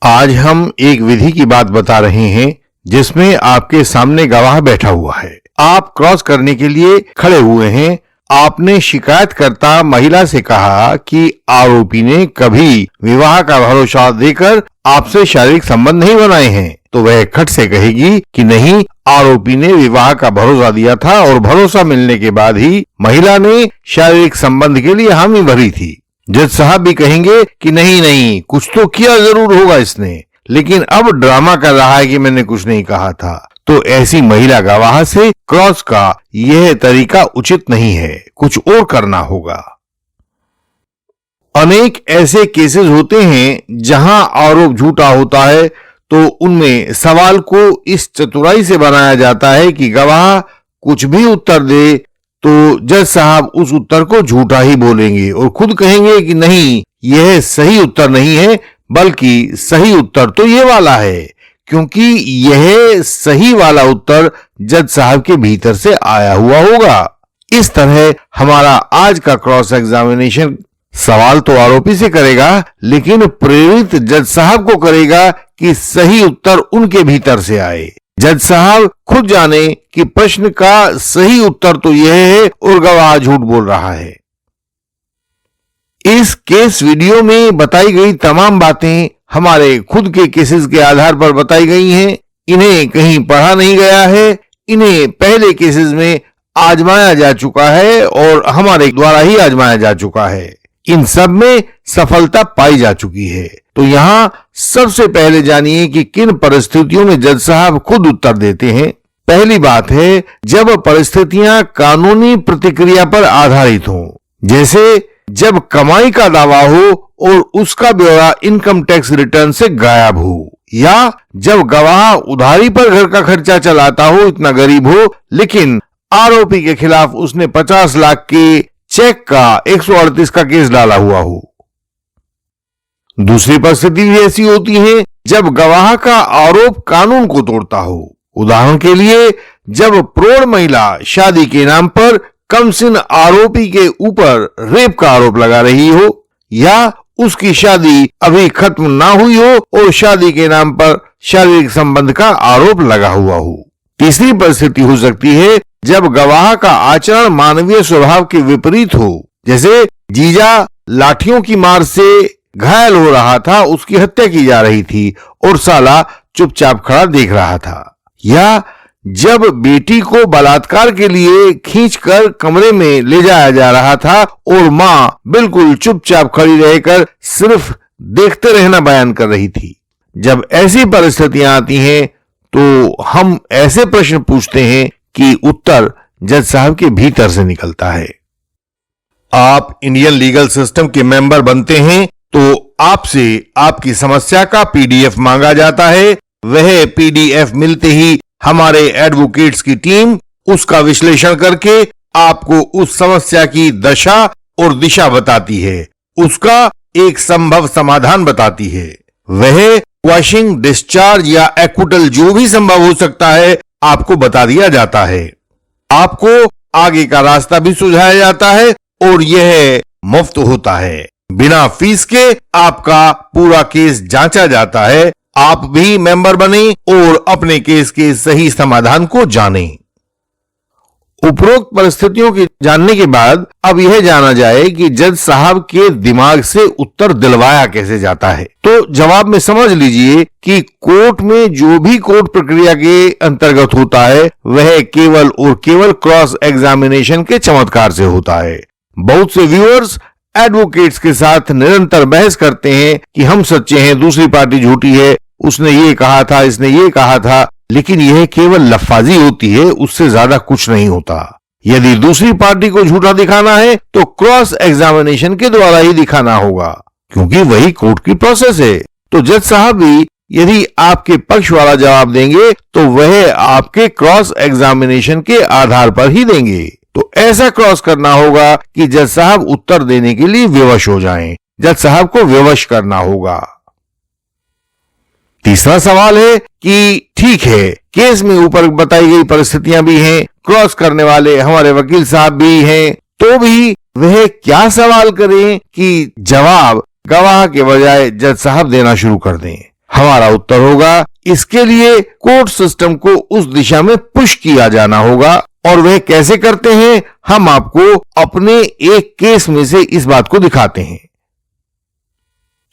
आज हम एक विधि की बात बता रहे हैं जिसमें आपके सामने गवाह बैठा हुआ है। आप क्रॉस करने के लिए खड़े हुए हैं। आपने शिकायतकर्ता महिला से कहा कि आरोपी ने कभी विवाह का भरोसा देकर आपसे शारीरिक संबंध नहीं बनाए हैं, तो वह खट से कहेगी कि नहीं, आरोपी ने विवाह का भरोसा दिया था और भरोसा मिलने के बाद ही महिला ने शारीरिक संबंध के लिए हामी भरी थी। जज साहब भी कहेंगे कि नहीं नहीं, कुछ तो किया जरूर होगा इसने, लेकिन अब ड्रामा कर रहा है कि मैंने कुछ नहीं कहा था। तो ऐसी महिला गवाह से क्रॉस का यह तरीका उचित नहीं है, कुछ और करना होगा। अनेक ऐसे केसेस होते हैं जहां आरोप झूठा होता है, तो उनमें सवाल को इस चतुराई से बनाया जाता है कि गवाह कुछ भी उत्तर दे तो जज साहब उस उत्तर को झूठा ही बोलेंगे और खुद कहेंगे कि नहीं, यह सही उत्तर नहीं है, बल्कि सही उत्तर तो ये वाला है, क्योंकि यह सही वाला उत्तर जज साहब के भीतर से आया हुआ होगा। इस तरह हमारा आज का क्रॉस एग्जामिनेशन सवाल तो आरोपी से करेगा, लेकिन प्रेरित जज साहब को करेगा कि सही उत्तर उनके भीतर से आए। जज साहब खुद जाने कि प्रश्न का सही उत्तर तो यह है और गवाह झूठ बोल रहा है। इस केस वीडियो में बताई गई तमाम बातें हमारे खुद के केसेस के आधार पर बताई गई हैं। इन्हें कहीं पढ़ा नहीं गया है, इन्हें पहले केसेस में आजमाया जा चुका है और हमारे द्वारा ही आजमाया जा चुका है। इन सब में सफलता पाई जा चुकी है। तो यहां सबसे पहले जानिए कि किन परिस्थितियों में जज साहब खुद उत्तर देते हैं। पहली बात है जब परिस्थितियां कानूनी प्रतिक्रिया पर आधारित हों, जैसे जब कमाई का दावा हो और उसका ब्यौरा इनकम टैक्स रिटर्न से गायब हो, या जब गवाह उधारी पर घर का खर्चा चलाता हो, इतना गरीब हो, लेकिन आरोपी के खिलाफ उसने 50 लाख के चेक का 138 का केस डाला हुआ हो। दूसरी परिस्थिति भी ऐसी होती है जब गवाह का आरोप कानून को तोड़ता हो। उदाहरण के लिए जब प्रौढ़ महिला शादी के नाम पर कमसिन आरोपी के ऊपर रेप का आरोप लगा रही हो, या उसकी शादी अभी खत्म ना हुई हो और शादी के नाम पर शारीरिक संबंध का आरोप लगा हुआ हो। तीसरी परिस्थिति हो सकती है जब गवाह का आचरण मानवीय स्वभाव के विपरीत हो, जैसे जीजा लाठियों की मार से घायल हो रहा था, उसकी हत्या की जा रही थी और साला चुपचाप खड़ा देख रहा था, या जब बेटी को बलात्कार के लिए खींचकर कमरे में ले जाया जा रहा था और मां बिल्कुल चुपचाप खड़ी रहकर सिर्फ देखते रहना बयान कर रही थी। जब ऐसी परिस्थितियां आती हैं तो हम ऐसे प्रश्न पूछते हैं कि उत्तर जज साहब के भीतर से निकलता है। आप इंडियन लीगल सिस्टम के मेंबर बनते हैं तो आपसे आपकी समस्या का पीडीएफ मांगा जाता है। वह पीडीएफ मिलते ही हमारे एडवोकेट्स की टीम उसका विश्लेषण करके आपको उस समस्या की दशा और दिशा बताती है, उसका एक संभव समाधान बताती है। वह क्वॉशिंग, डिस्चार्ज या एक्विटल जो भी संभव हो सकता है आपको बता दिया जाता है। आपको आगे का रास्ता भी सुझाया जाता है और यह मुफ्त होता है। बिना फीस के आपका पूरा केस जांचा जाता है। आप भी मेंबर बने और अपने केस के सही समाधान को जानें। उपरोक्त परिस्थितियों की जानने के बाद अब यह जाना जाए कि जज साहब के दिमाग से उत्तर दिलवाया कैसे जाता है। तो जवाब में समझ लीजिए कि कोर्ट में जो भी कोर्ट प्रक्रिया के अंतर्गत होता है वह केवल और केवल क्रॉस एग्जामिनेशन के चमत्कार से होता है। बहुत से व्यूअर्स एडवोकेट्स के साथ निरंतर बहस करते हैं कि हम सच्चे हैं, दूसरी पार्टी झूठी है, उसने ये कहा था, इसने ये कहा था, लेकिन यह केवल लफ्फाजी होती है, उससे ज्यादा कुछ नहीं होता। यदि दूसरी पार्टी को झूठा दिखाना है तो क्रॉस एग्जामिनेशन के द्वारा ही दिखाना होगा, क्योंकि वही कोर्ट की प्रोसेस है। तो जज साहब भी यदि आपके पक्ष वाला जवाब देंगे तो वह आपके क्रॉस एग्जामिनेशन के आधार पर ही देंगे। तो ऐसा क्रॉस करना होगा कि जज साहब उत्तर देने के लिए विवश हो जाएं। जज साहब को विवश करना होगा। तीसरा सवाल है कि ठीक है, केस में ऊपर बताई गई परिस्थितियां भी हैं, क्रॉस करने वाले हमारे वकील साहब भी हैं, तो भी वह क्या सवाल करें कि जवाब गवाह के बजाय जज साहब देना शुरू कर दें। हमारा उत्तर होगा इसके लिए कोर्ट सिस्टम को उस दिशा में पुश किया जाना होगा। और वह कैसे करते हैं, हम आपको अपने एक केस में से इस बात को दिखाते हैं।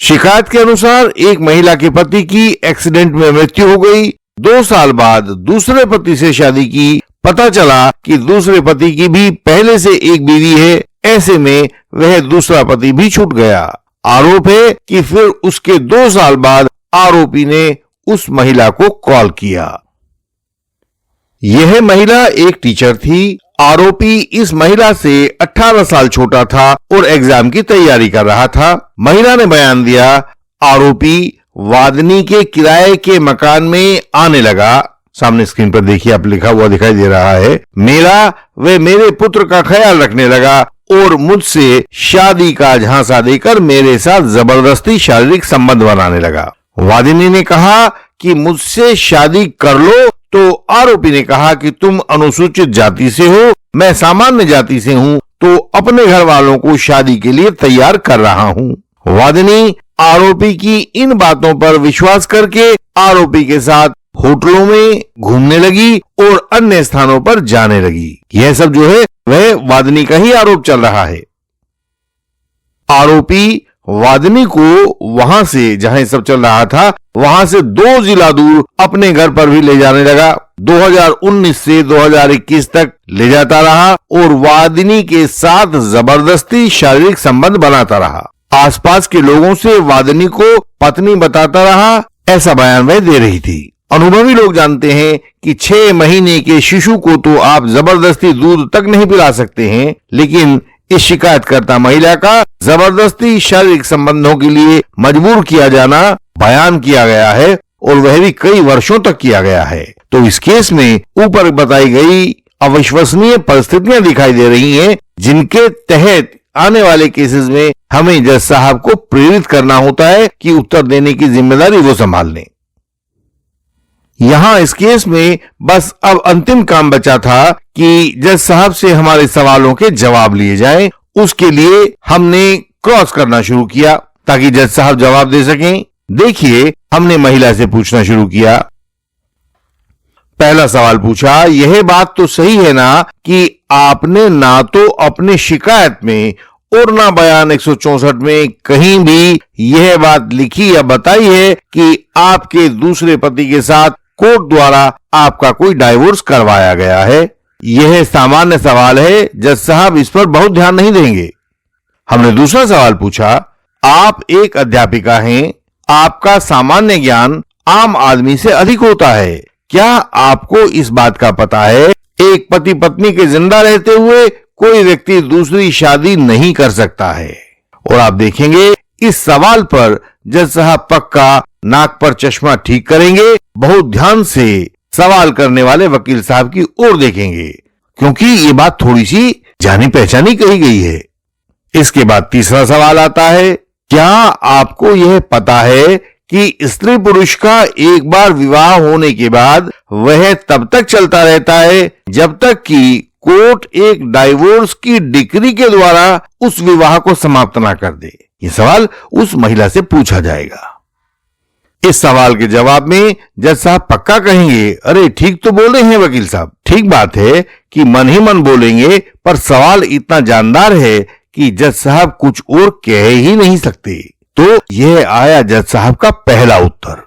शिकायत के अनुसार एक महिला के पति की एक्सीडेंट में मृत्यु हो गई। 2 साल बाद दूसरे पति से शादी की। पता चला कि दूसरे पति की भी पहले से एक बीवी है। ऐसे में वह दूसरा पति भी छूट गया। आरोप है कि फिर उसके 2 साल बाद आरोपी ने उस महिला को कॉल किया। यह महिला एक टीचर थी। आरोपी इस महिला से 18 साल छोटा था और एग्जाम की तैयारी कर रहा था। महिला ने बयान दिया, आरोपी वादनी के किराए के मकान में आने लगा। सामने स्क्रीन पर देखिए, आप लिखा हुआ दिखाई दे रहा है, मेरा व मेरे पुत्र का ख्याल रखने लगा और मुझसे शादी का झांसा देकर मेरे साथ जबरदस्ती शारीरिक संबंध बनाने लगा। वादिनी ने कहा कि मुझसे शादी कर लो, तो आरोपी ने कहा कि तुम अनुसूचित जाति से हो, मैं सामान्य जाति से हूं, तो अपने घर वालों को शादी के लिए तैयार कर रहा हूं। वादिनी आरोपी की इन बातों पर विश्वास करके आरोपी के साथ होटलों में घूमने लगी और अन्य स्थानों पर जाने लगी। यह सब जो है वह वादिनी का ही आरोप चल रहा है। आरोपी वादिनी को वहां से, जहां सब चल रहा था, वहां से 2 जिला दूर अपने घर पर भी ले जाने लगा। 2019 से 2021 तक ले जाता रहा और वादिनी के साथ जबरदस्ती शारीरिक संबंध बनाता रहा। आसपास के लोगों से वादिनी को पत्नी बताता रहा, ऐसा बयान वह दे रही थी। अनुभवी लोग जानते हैं कि 6 महीने के शिशु को तो आप जबरदस्ती दूध तक नहीं पिला सकते हैं, लेकिन इस शिकायतकर्ता महिला का जबरदस्ती शारीरिक संबंधों के लिए मजबूर किया जाना बयान किया गया है और वह भी कई वर्षों तक किया गया है। तो इस केस में ऊपर बताई गई अविश्वसनीय परिस्थितियां दिखाई दे रही हैं, जिनके तहत आने वाले केसेस में हमें जज साहब को प्रेरित करना होता है कि उत्तर देने की जिम्मेदारी वो संभाल लें। यहां इस केस में बस अब अंतिम काम बचा था कि जज साहब से हमारे सवालों के जवाब लिए जाएं। उसके लिए हमने क्रॉस करना शुरू किया ताकि जज साहब जवाब दे सकें। देखिए, हमने महिला से पूछना शुरू किया। पहला सवाल पूछा, यह बात तो सही है ना कि आपने ना तो अपने शिकायत में और ना बयान 164 में कहीं भी यह बात लिखी या बताई है कि आपके दूसरे पति के साथ कोर्ट द्वारा आपका कोई डाइवोर्स करवाया गया है? यह सामान्य सवाल है, जज साहब इस पर बहुत ध्यान नहीं देंगे। हमने दूसरा सवाल पूछा, आप एक अध्यापिका हैं, आपका सामान्य ज्ञान आम आदमी से अधिक होता है। क्या आपको इस बात का पता है एक पति पत्नी के जिंदा रहते हुए कोई व्यक्ति दूसरी शादी नहीं कर सकता है? और आप देखेंगे इस सवाल पर जज साहब पक्का नाक पर चश्मा ठीक करेंगे, बहुत ध्यान से सवाल करने वाले वकील साहब की ओर देखेंगे, क्योंकि ये बात थोड़ी सी जानी पहचानी कही गई है। इसके बाद तीसरा सवाल आता है, क्या आपको यह पता है कि स्त्री पुरुष का एक बार विवाह होने के बाद वह तब तक चलता रहता है जब तक कि कोर्ट एक डाइवोर्स की डिक्री के द्वारा उस विवाह को समाप्त ना कर दे? यह सवाल उस महिला से पूछा जाएगा। इस सवाल के जवाब में जज साहब पक्का कहेंगे, अरे ठीक तो बोले हैं वकील साहब। ठीक बात है कि मन ही मन बोलेंगे, पर सवाल इतना जानदार है कि जज साहब कुछ और कह ही नहीं सकते। तो यह आया जज साहब का पहला उत्तर।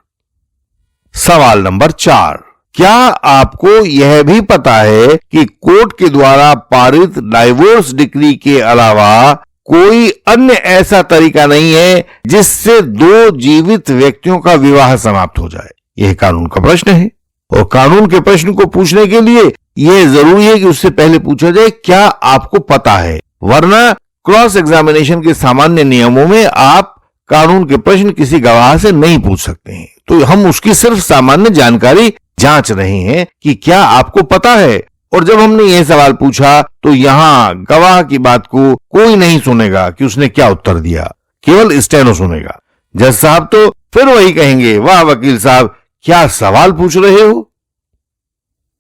सवाल नंबर 4, क्या आपको यह भी पता है कि कोर्ट के द्वारा पारित डाइवोर्स डिक्री के अलावा कोई अन्य ऐसा तरीका नहीं है जिससे 2 जीवित व्यक्तियों का विवाह समाप्त हो जाए? यह कानून का प्रश्न है, और कानून के प्रश्न को पूछने के लिए यह जरूरी है कि उससे पहले पूछा जाए क्या आपको पता है, वरना क्रॉस एग्जामिनेशन के सामान्य नियमों में आप कानून के प्रश्न किसी गवाह से नहीं पूछ सकते हैं। तो हम उसकी सिर्फ सामान्य जानकारी जांच रहे हैं कि क्या आपको पता है। और जब हमने यह सवाल पूछा तो यहां गवाह की बात को कोई नहीं सुनेगा कि उसने क्या उत्तर दिया, केवल स्टेनो सुनेगा। जज साहब तो फिर वही कहेंगे, वाह वकील साहब क्या सवाल पूछ रहे हो।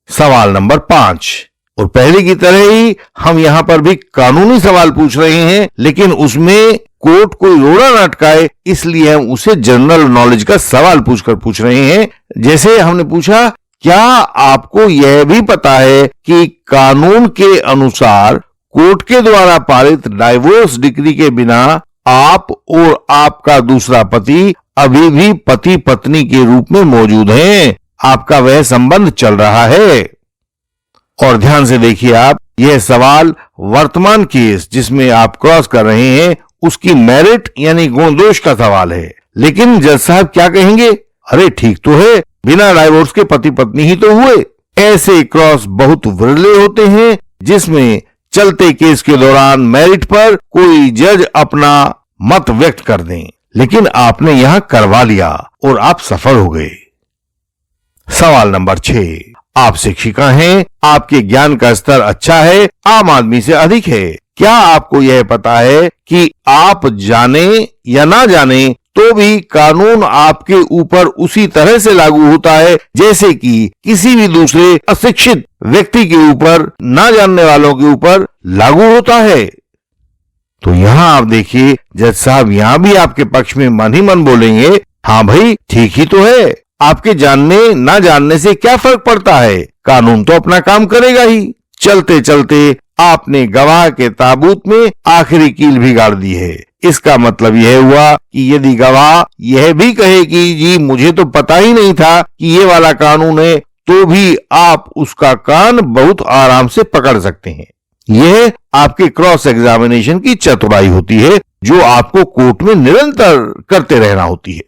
सवाल नंबर 5, और पहले की तरह ही हम यहां पर भी कानूनी सवाल पूछ रहे हैं, लेकिन उसमें कोर्ट कोई रोड़ा ना अटकाए, इसलिए हम उसे जनरल नॉलेज का सवाल पूछ रहे हैं। जैसे हमने पूछा, क्या आपको यह भी पता है कि कानून के अनुसार कोर्ट के द्वारा पारित डाइवोर्स डिक्री के बिना आप और आपका दूसरा पति अभी भी पति पत्नी के रूप में मौजूद हैं, आपका वह संबंध चल रहा है। और ध्यान से देखिए आप, यह सवाल वर्तमान केस जिसमें आप क्रॉस कर रहे हैं उसकी मेरिट यानी गुण दोष का सवाल है। लेकिन जज साहब क्या कहेंगे, अरे ठीक तो है, बिना डाइवोर्स के पति पत्नी ही तो हुए। ऐसे क्रॉस बहुत विरले होते हैं जिसमें चलते केस के दौरान मेरिट पर कोई जज अपना मत व्यक्त कर दें, लेकिन आपने यहां करवा लिया और आप सफल हो गए। सवाल नंबर 6, आप शिक्षिका हैं, आपके ज्ञान का स्तर अच्छा है, आम आदमी से अधिक है। क्या आपको यह पता है कि आप जाने या ना जाने तो भी कानून आपके ऊपर उसी तरह से लागू होता है जैसे कि किसी भी दूसरे अशिक्षित व्यक्ति के ऊपर, ना जानने वालों के ऊपर लागू होता है? तो यहां आप देखिए, जज साहब यहां भी आपके पक्ष में मन ही मन बोलेंगे, हाँ भाई ठीक ही तो है, आपके जानने ना जानने से क्या फर्क पड़ता है, कानून तो अपना काम करेगा ही। चलते चलते आपने गवाह के ताबूत में आखिरी कील भी गाड़ दी है। इसका मतलब यह हुआ कि यदि गवाह यह भी कहे कि जी मुझे तो पता ही नहीं था कि ये वाला कानून है, तो भी आप उसका कान बहुत आराम से पकड़ सकते हैं। यह आपके क्रॉस एग्जामिनेशन की चतुराई होती है जो आपको कोर्ट में निरंतर करते रहना होती है।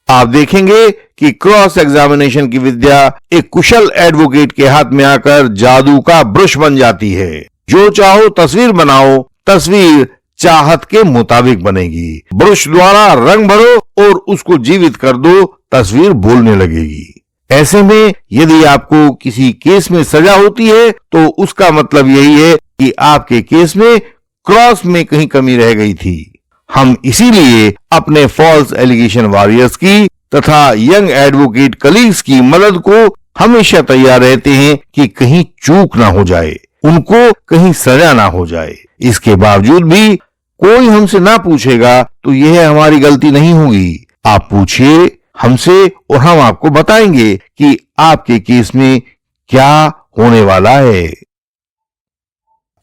आप देखेंगे कि क्रॉस एग्जामिनेशन की विद्या एक कुशल एडवोकेट के हाथ में आकर जादू का ब्रश बन जाती है। जो चाहो तस्वीर बनाओ, तस्वीर चाहत के मुताबिक बनेगी। ब्रश द्वारा रंग भरो और उसको जीवित कर दो, तस्वीर बोलने लगेगी। ऐसे में यदि आपको किसी केस में सजा होती है तो उसका मतलब यही है कि आपके केस में क्रॉस में कहीं कमी रह गई थी। हम इसीलिए अपने फॉल्स एलिगेशन वॉरियर्स की तथा यंग एडवोकेट कलीग्स की मदद को हमेशा तैयार रहते हैं कि कहीं चूक ना हो जाए, उनको कहीं सजा ना हो जाए। इसके बावजूद भी कोई हमसे ना पूछेगा तो यह हमारी गलती नहीं होगी। आप पूछिए हमसे और हम आपको बताएंगे कि आपके केस में क्या होने वाला है।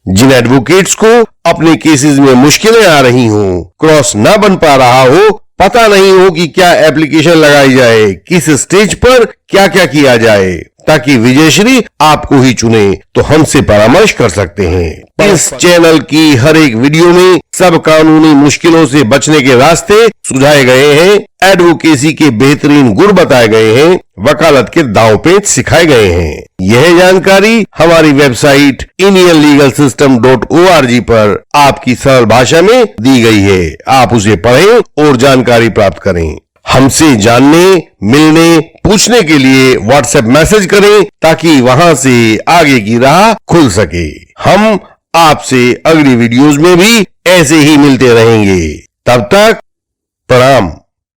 जिन एडवोकेट्स को अपने केसेस में मुश्किलें आ रही हों, क्रॉस ना बन पा रहा हो, पता नहीं हो कि क्या एप्लीकेशन लगाई जाए, किस स्टेज पर क्या क्या किया जाए, ताकि विजयश्री आपको ही चुने, तो हमसे परामर्श कर सकते हैं। इस चैनल की हर एक वीडियो में सब कानूनी मुश्किलों से बचने के रास्ते सुझाए गए हैं, एडवोकेसी के बेहतरीन गुर बताए गए हैं, वकालत के दांव पेच सिखाए गए हैं। यह जानकारी हमारी वेबसाइट indianlegalsystem.org पर आपकी सरल भाषा में दी गई है। आप उसे पढ़ें और जानकारी प्राप्त करें। हमसे जानने, मिलने, पूछने के लिए व्हाट्सएप मैसेज करें ताकि वहां से आगे की राह खुल सके। हम आपसे अगली वीडियोस में भी ऐसे ही मिलते रहेंगे। तब तक प्रणाम।